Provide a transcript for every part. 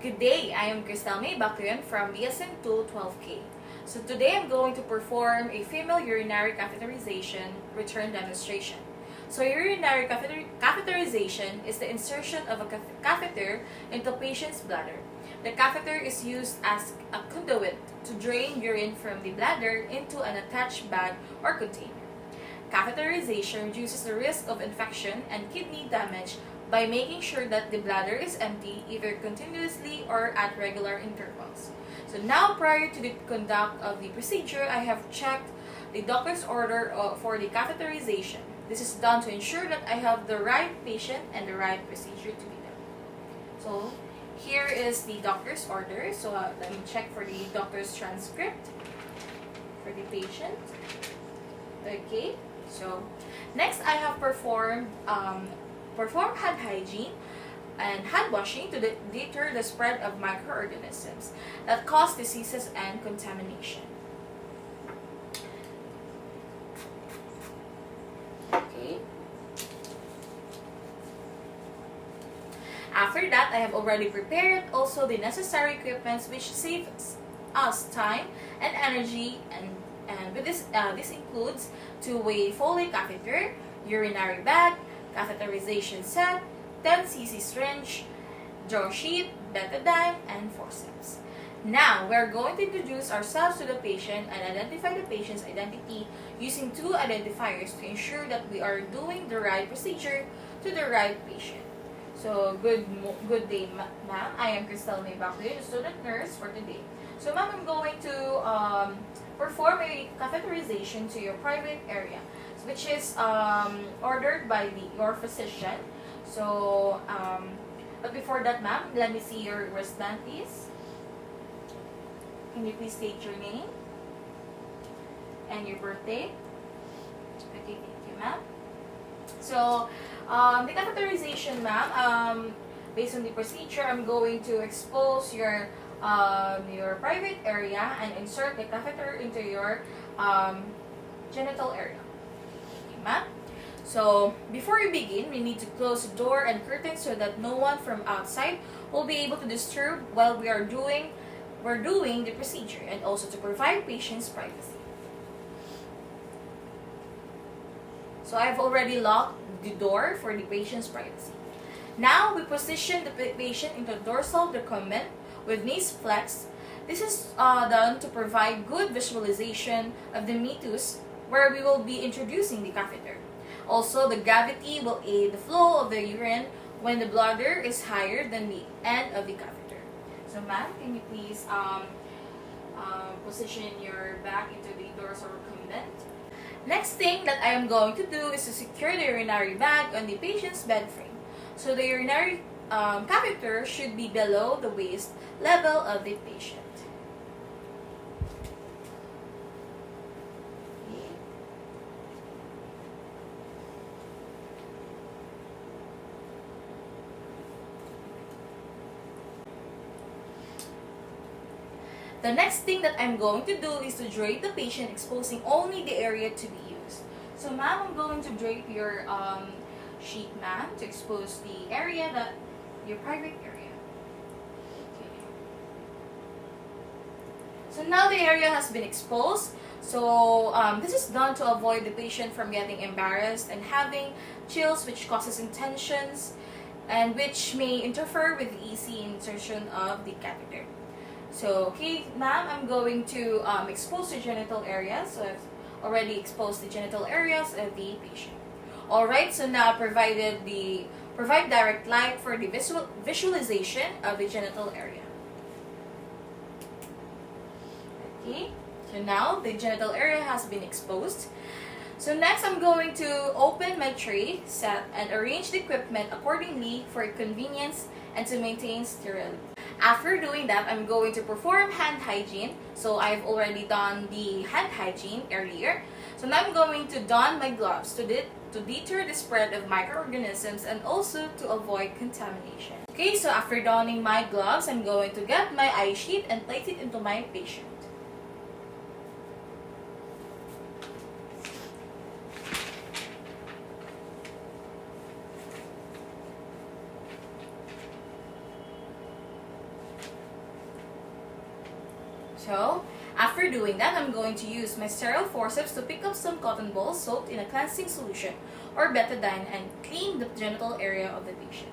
Good day, I am Cristel May Bakuyan from BSN 212K. So today I'm going to perform a female urinary catheterization return demonstration. So urinary catheterization is the insertion of a catheter into patient's bladder. The catheter is used as a conduit to drain urine from the bladder into an attached bag or container. Catheterization reduces the risk of infection and kidney damage by making sure that the bladder is empty either continuously or at regular intervals. So now, prior to the conduct of the procedure, I have checked the doctor's order for the catheterization. This is done to ensure that I have the right patient and the right procedure to be done. So here is the doctor's order. So let me check for the doctor's transcript for the patient. Okay, so next I have performed hand hygiene and hand washing to deter the spread of microorganisms that cause diseases and contamination. Okay. After that, I have already prepared also the necessary equipment which saves us time and energy, and with this includes two-way Foley catheter, urinary bag, catheterization set, 10cc syringe, draw sheet, betadine, and forceps. Now, we're going to introduce ourselves to the patient and identify the patient's identity using two identifiers to ensure that we are doing the right procedure to the right patient. So, good day, ma'am. I am Cristel May Bakuyan, student nurse for today. So, ma'am, I'm going to perform a catheterization to your private area, which is ordered by your physician. So, but before that, ma'am, let me see your wristband, please. Can you please state your name and your birthday? Okay, thank you, ma'am. So, the catheterization, ma'am, based on the procedure, I'm going to expose your private area and insert the catheter into your genital area. Ma'am. So, before we begin, we need to close the door and curtains so that no one from outside will be able to disturb while we're doing the procedure, and also to provide patients privacy. So, I've already locked the door for the patient's privacy. Now, we position the patient into dorsal decumbent with knees flexed. This is done to provide good visualization of the meatus where we will be introducing the catheter. Also, the gravity will aid the flow of the urine when the bladder is higher than the end of the catheter. So, ma'am, can you please position your back into the dorsal recumbent? Next thing that I am going to do is to secure the urinary bag on the patient's bed frame. So, the urinary catheter should be below the waist level of the patient. The next thing that I'm going to do is to drape the patient, exposing only the area to be used. So, ma'am, I'm going to drape your sheet, ma'am, to expose the area your private area. Okay. So now the area has been exposed. So this is done to avoid the patient from getting embarrassed and having chills, which causes intentions and which may interfere with the easy insertion of the catheter. So, okay, ma'am, I'm going to expose the genital areas. So I've already exposed the genital areas of the patient. Alright, so now provide direct light for the visualization of the genital area. Okay, so now the genital area has been exposed. So next, I'm going to open my tray set and arrange the equipment accordingly for convenience and to maintain sterility. After doing that, I'm going to perform hand hygiene. So I've already done the hand hygiene earlier. So now I'm going to don my gloves to deter the spread of microorganisms and also to avoid contamination. Okay, so after donning my gloves, I'm going to get my eye sheet and place it into my patient. So, after doing that, I'm going to use my sterile forceps to pick up some cotton balls soaked in a cleansing solution or betadine and clean the genital area of the patient.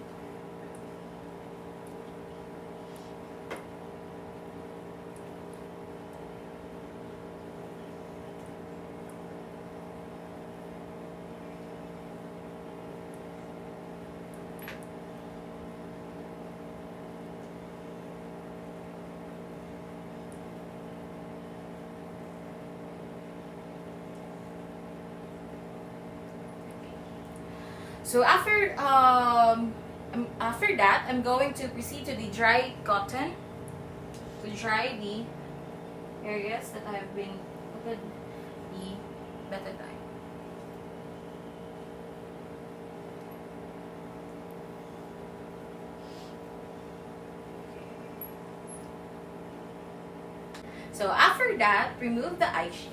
So after that, I'm going to proceed to the dry cotton to dry the areas that I have been put the betadine. So after that, remove the eye sheet.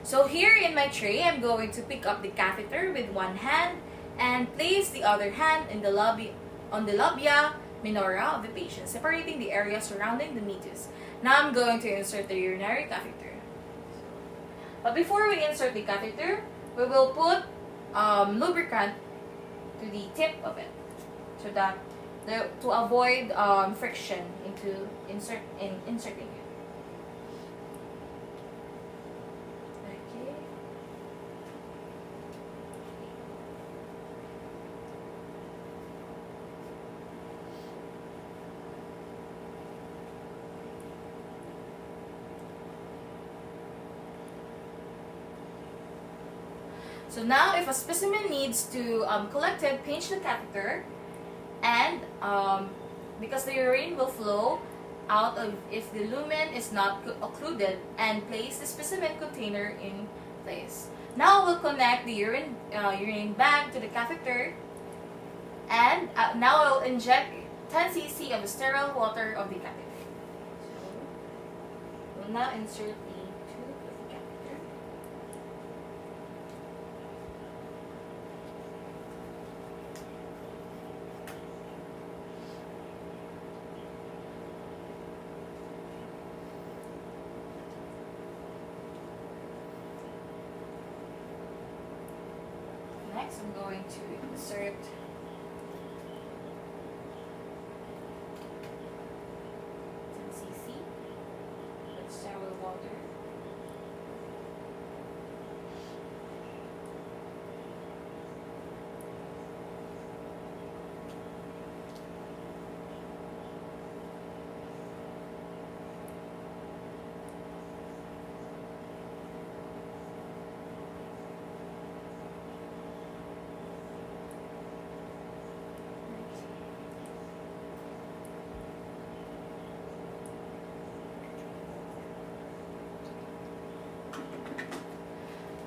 So here in my tray, I'm going to pick up the catheter with one hand and place the other hand in the on the labia minora of the patient, separating the area surrounding the meatus. Now I'm going to insert the urinary catheter. But before we insert the catheter, we will put lubricant to the tip of it, so that to avoid friction into inserting it. Okay. So now, if a specimen needs to collect it, pinch the catheter, and because the urine will flow out of if the lumen is not occluded, and place the specimen container in place. Now we'll connect the urine bag to the catheter, and now I'll inject 10 cc of the sterile water of the catheter. So we'll now insert the tube of the catheter. Next, I'm going to insert 10 cc with sterile water.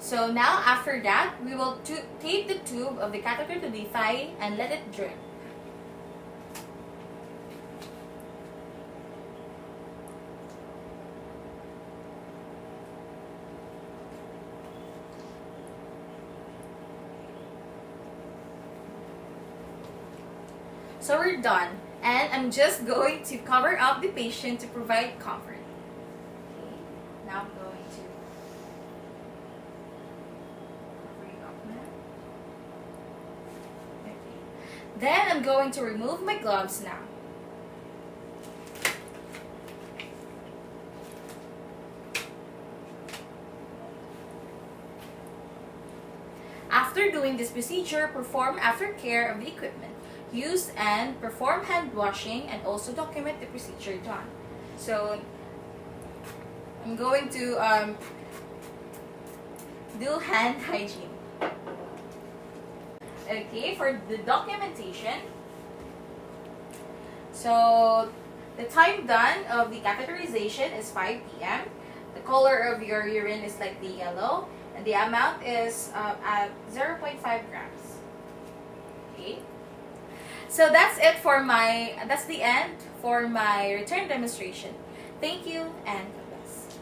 So now after that, we will tape the tube of the catheter to the thigh and let it drip. So we're done, and I'm just going to cover up the patient to provide comfort. Okay. Now I'm going to Then I'm going to remove my gloves now. After doing this procedure, perform aftercare of the equipment used and perform hand washing, and also document the procedure done. So I'm going to do hand hygiene. Okay, for the documentation, so the time done of the catheterization is 5 p.m. The color of your urine is lightly yellow, and the amount is at 0.5 grams. Okay, so that's the end for my return demonstration. Thank you, and